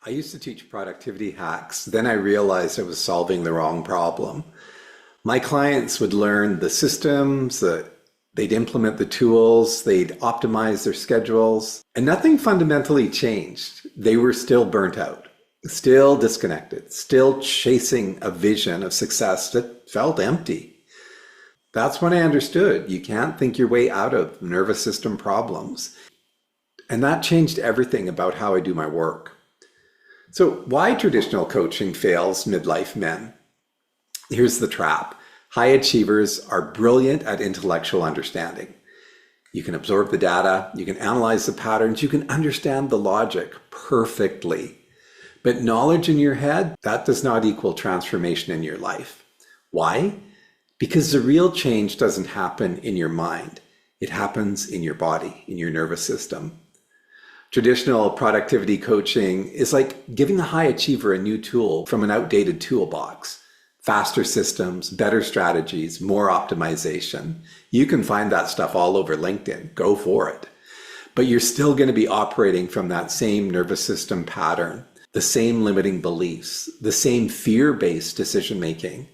I used to teach productivity hacks. Then I realized I was solving the wrong problem. My clients would learn the systems, they'd implement the tools, they'd optimize their schedules, and nothing fundamentally changed. They were still burnt out, still disconnected, still chasing a vision of success that felt empty. That's when I understood you can't think your way out of nervous system problems. And that changed everything about how I do my work. So why traditional coaching fails midlife men? Here's the trap. High achievers are brilliant at intellectual understanding. You can absorb the data, you can analyze the patterns, you can understand the logic perfectly. But knowledge in your head, that does not equal transformation in your life. Why? Because the real change doesn't happen in your mind. It happens in your body, in your nervous system. Traditional productivity coaching is like giving a high achiever a new tool from an outdated toolbox. Faster systems, better strategies, more optimization. You can find that stuff all over LinkedIn. Go for it. But you're still going to be operating from that same nervous system pattern, the same limiting beliefs, the same fear-based decision-making.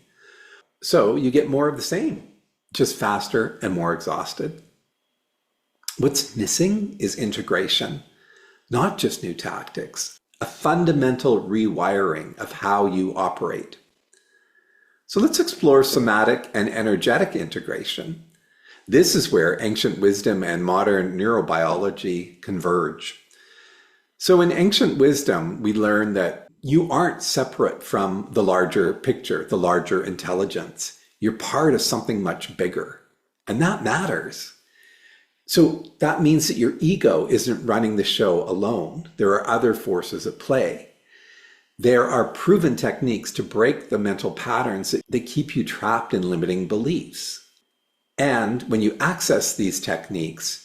So you get more of the same, just faster and more exhausted. What's missing is integration. Not just new tactics, a fundamental rewiring of how you operate. So let's explore somatic and energetic integration. This is where ancient wisdom and modern neurobiology converge. So in ancient wisdom, we learn that you aren't separate from the larger picture, the larger intelligence. You're part of something much bigger, and that matters. So that means that your ego isn't running the show alone. There are other forces at play. There are proven techniques to break the mental patterns that keep you trapped in limiting beliefs. And when you access these techniques,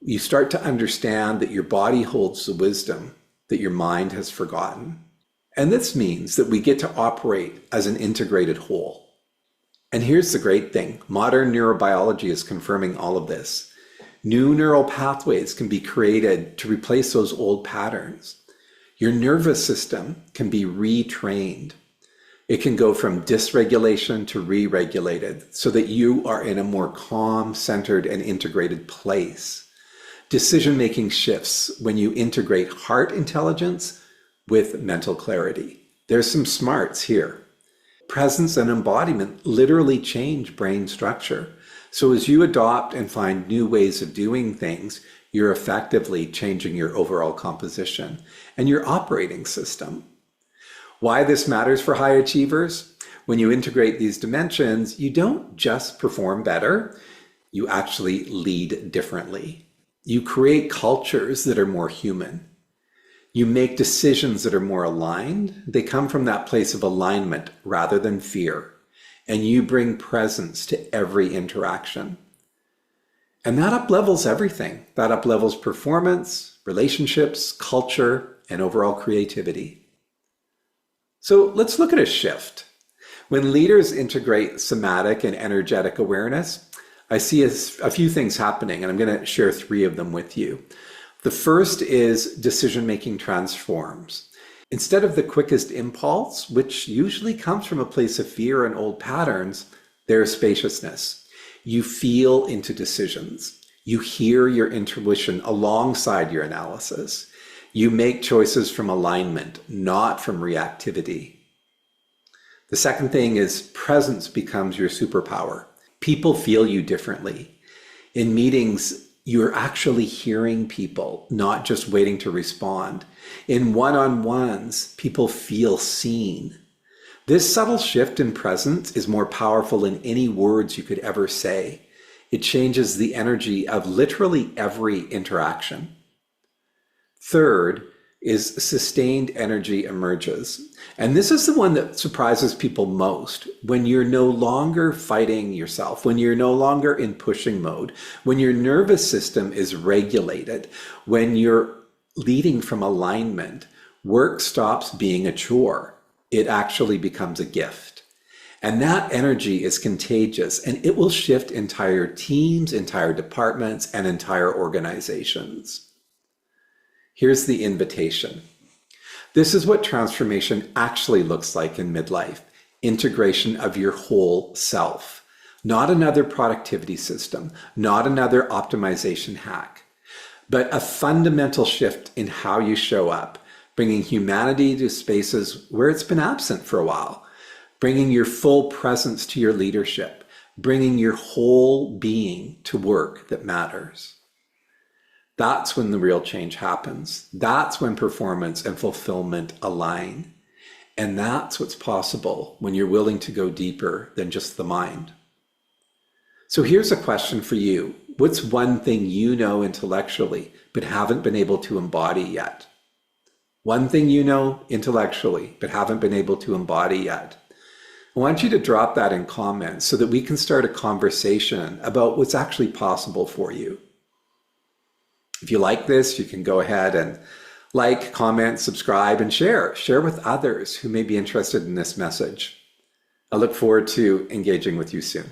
you start to understand that your body holds the wisdom that your mind has forgotten. And this means that we get to operate as an integrated whole. And here's the great thing. Modern neurobiology is confirming all of this. New neural pathways can be created to replace those old patterns. Your nervous system can be retrained. It can go from dysregulation to re-regulated so that you are in a more calm, centered, and integrated place. Decision-making shifts when you integrate heart intelligence with mental clarity. There's some smarts here. Presence and embodiment literally change brain structure. So as you adopt and find new ways of doing things, you're effectively changing your overall composition and your operating system. Why this matters for high achievers? When you integrate these dimensions, you don't just perform better, you actually lead differently. You create cultures that are more human. You make decisions that are more aligned. They come from that place of alignment rather than fear. And you bring presence to every interaction. And that up-levels everything. That up-levels performance, relationships, culture, and overall creativity. So let's look at a shift. When leaders integrate somatic and energetic awareness, I see a few things happening, and I'm going to share 3 of them with you. The first is decision-making transforms. Instead of the quickest impulse, which usually comes from a place of fear and old patterns, there's spaciousness. You feel into decisions. You hear your intuition alongside your analysis. You make choices from alignment, not from reactivity. The second thing is presence becomes your superpower. People feel you differently. In meetings, you're actually hearing people, not just waiting to respond. In one-on-ones, people feel seen. This subtle shift in presence is more powerful than any words you could ever say. It changes the energy of literally every interaction. Third is sustained energy emerges. And this is the one that surprises people most. When you're no longer fighting yourself, when you're no longer in pushing mode, when your nervous system is regulated, when you're leading from alignment, work stops being a chore. It actually becomes a gift. And that energy is contagious, and it will shift entire teams, entire departments, and entire organizations. Here's the invitation. This is what transformation actually looks like in midlife: integration of your whole self. Not another productivity system, not another optimization hack, but a fundamental shift in how you show up, bringing humanity to spaces where it's been absent for a while, bringing your full presence to your leadership, bringing your whole being to work that matters. That's when the real change happens. That's when performance and fulfillment align. And that's what's possible when you're willing to go deeper than just the mind. So here's a question for you. What's one thing you know intellectually but haven't been able to embody yet? One thing you know intellectually but haven't been able to embody yet. I want you to drop that in comments so that we can start a conversation about what's actually possible for you. If you like this, you can go ahead and like, comment, subscribe, and share. Share with others who may be interested in this message. I look forward to engaging with you soon.